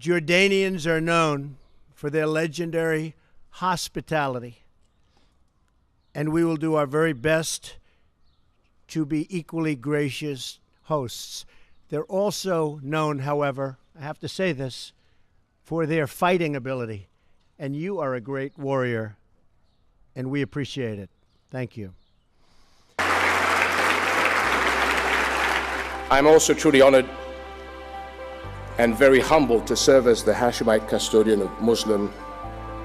Jordanians are known for their legendary hospitality, and we will do our very best to be equally gracious hosts. They're also known, however, I have to say this, for their fighting ability, and you are a great warrior, and we appreciate it. Thank you. I'm also truly honored and very humbled to serve as the Hashemite custodian of Muslim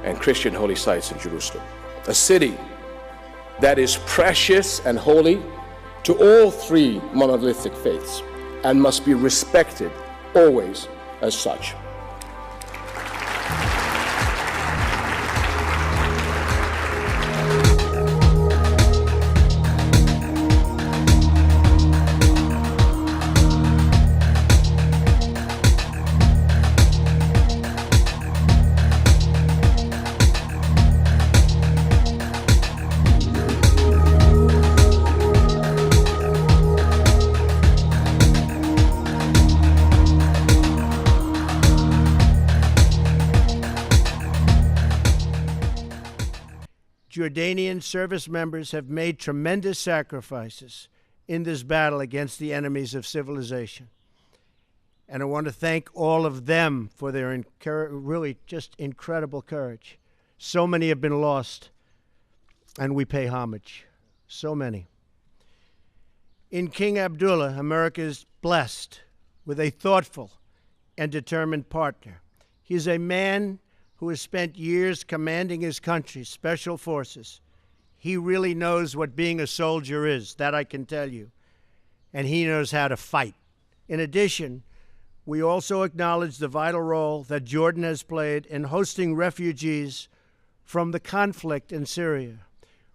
and Christian holy sites in Jerusalem, a city that is precious and holy to all three monolithic faiths and must be respected always as such. Jordanian service members have made tremendous sacrifices in this battle against the enemies of civilization. And I want to thank all of them for their really just incredible courage. So many have been lost, and we pay homage. So many. In King Abdullah, America is blessed with a thoughtful and determined partner. He is a man who has spent years commanding his country's special forces. He really knows what being a soldier is, that I can tell you. And he knows how to fight. In addition, we also acknowledge the vital role that Jordan has played in hosting refugees from the conflict in Syria.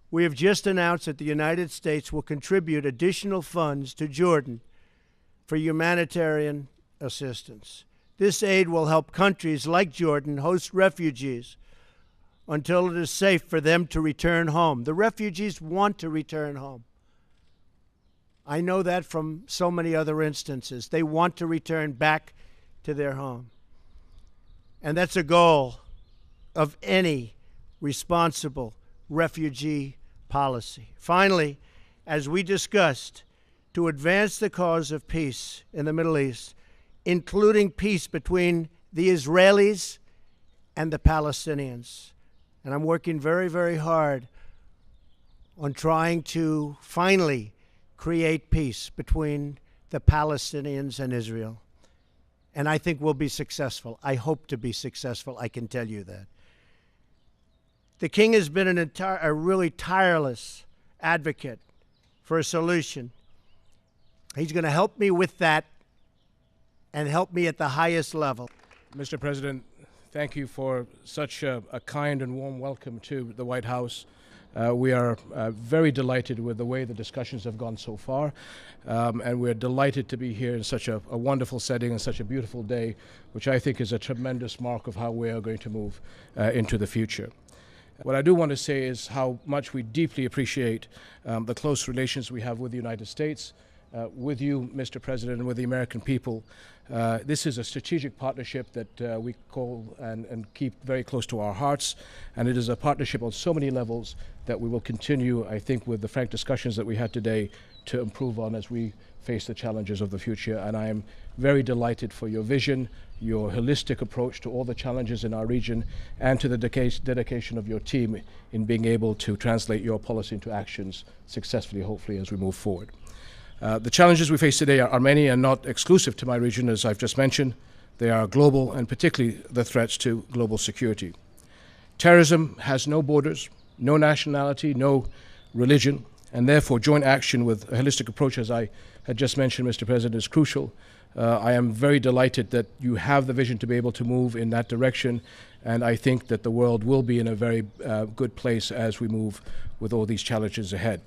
We have just announced that the United States will contribute additional funds to Jordan for humanitarian assistance. This aid will help countries like Jordan host refugees until it is safe for them to return home. The refugees want to return home. I know that from so many other instances. They want to return back to their home. And that's a goal of any responsible refugee policy. Finally, as we discussed, to advance the cause of peace in the Middle East, including peace between the Israelis and the Palestinians. And I'm working very, very hard on trying to finally create peace between the Palestinians and Israel. And I think we'll be successful. I hope to be successful, I can tell you that. The King has been a really tireless advocate for a solution. He's going to help me with that and help me at the highest level. Mr. President, thank you for such a kind and warm welcome to the White House. We are very delighted with the way the discussions have gone so far, and we're delighted to be here in such a wonderful setting and such a beautiful day, which I think is a tremendous mark of how we are going to move into the future. What I do want to say is how much we deeply appreciate the close relations we have with the United States, with you, Mr. President, and with the American people. This is a strategic partnership that we call and keep very close to our hearts, and it is a partnership on so many levels that we will continue, I think, with the frank discussions that we had today to improve on as we face the challenges of the future. And I am very delighted for your vision, your holistic approach to all the challenges in our region, and to the dedication of your team in being able to translate your policy into actions successfully, hopefully, as we move forward. The challenges we face today are many and not exclusive to my region, as I've just mentioned. They are global, and particularly the threats to global security. Terrorism has no borders, no nationality, no religion, and therefore joint action with a holistic approach, as I had just mentioned, Mr. President, is crucial. I am very delighted that you have the vision to be able to move in that direction, and I think that the world will be in a very good place as we move with all these challenges ahead.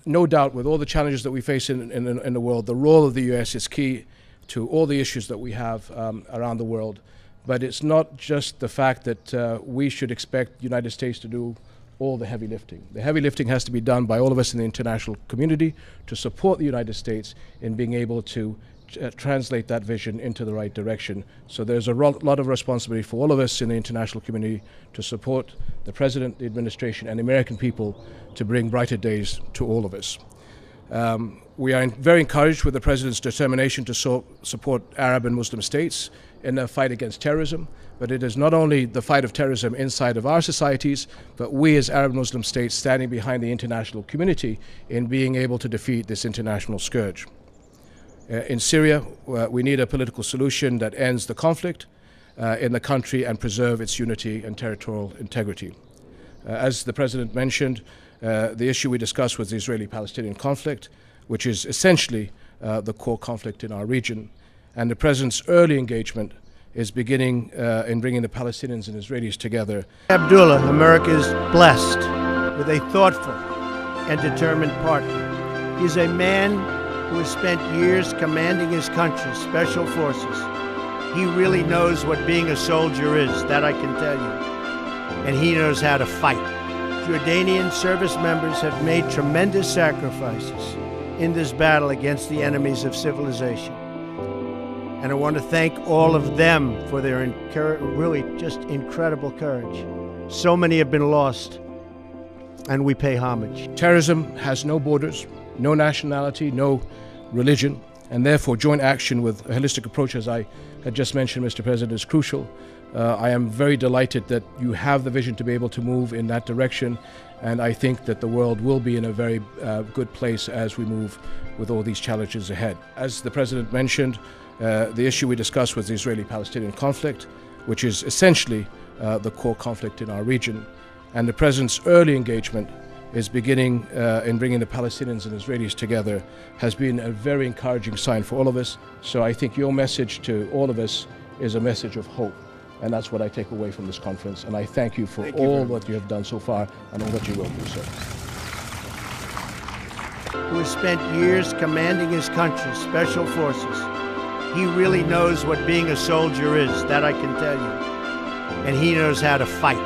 No doubt, with all the challenges that we face in the world, the role of the U.S. is key to all the issues that we have around the world. But it's not just the fact that we should expect the United States to do all the heavy lifting. The heavy lifting has to be done by all of us in the international community to support the United States in being able to translate that vision into the right direction. So there's a lot of responsibility for all of us in the international community to support the President, the administration, and the American people to bring brighter days to all of us. We are very encouraged with the President's determination to support Arab and Muslim states in their fight against terrorism, but it is not only the fight of terrorism inside of our societies, but we as Arab Muslim states standing behind the international community in being able to defeat this international scourge. In Syria, we need a political solution that ends the conflict in the country and preserve its unity and territorial integrity. As the President mentioned, the issue we discussed was the Israeli-Palestinian conflict, which is essentially the core conflict in our region. And the President's early engagement is beginning in bringing the Palestinians and Israelis together. Abdullah, America is blessed with a thoughtful and determined partner. He's a man who has spent years commanding his country's special forces. He really knows what being a soldier is, that I can tell you. And he knows how to fight. Jordanian service members have made tremendous sacrifices in this battle against the enemies of civilization. And I want to thank all of them for their really just incredible courage. So many have been lost, and we pay homage. Terrorism has no borders, no nationality, no religion, and therefore joint action with a holistic approach, as I had just mentioned, Mr. President, is crucial. I am very delighted that you have the vision to be able to move in that direction, and I think that the world will be in a very good place as we move with all these challenges ahead. As the President mentioned, the issue we discussed was the Israeli-Palestinian conflict, which is essentially the core conflict in our region. And the President's early engagement is beginning in bringing the Palestinians and Israelis together has been a very encouraging sign for all of us. So I think your message to all of us is a message of hope. And that's what I take away from this conference. And I thank you for all what you have done so far and all that you will do, sir. Who has spent years commanding his country's special forces. He really knows what being a soldier is, that I can tell you. And he knows how to fight.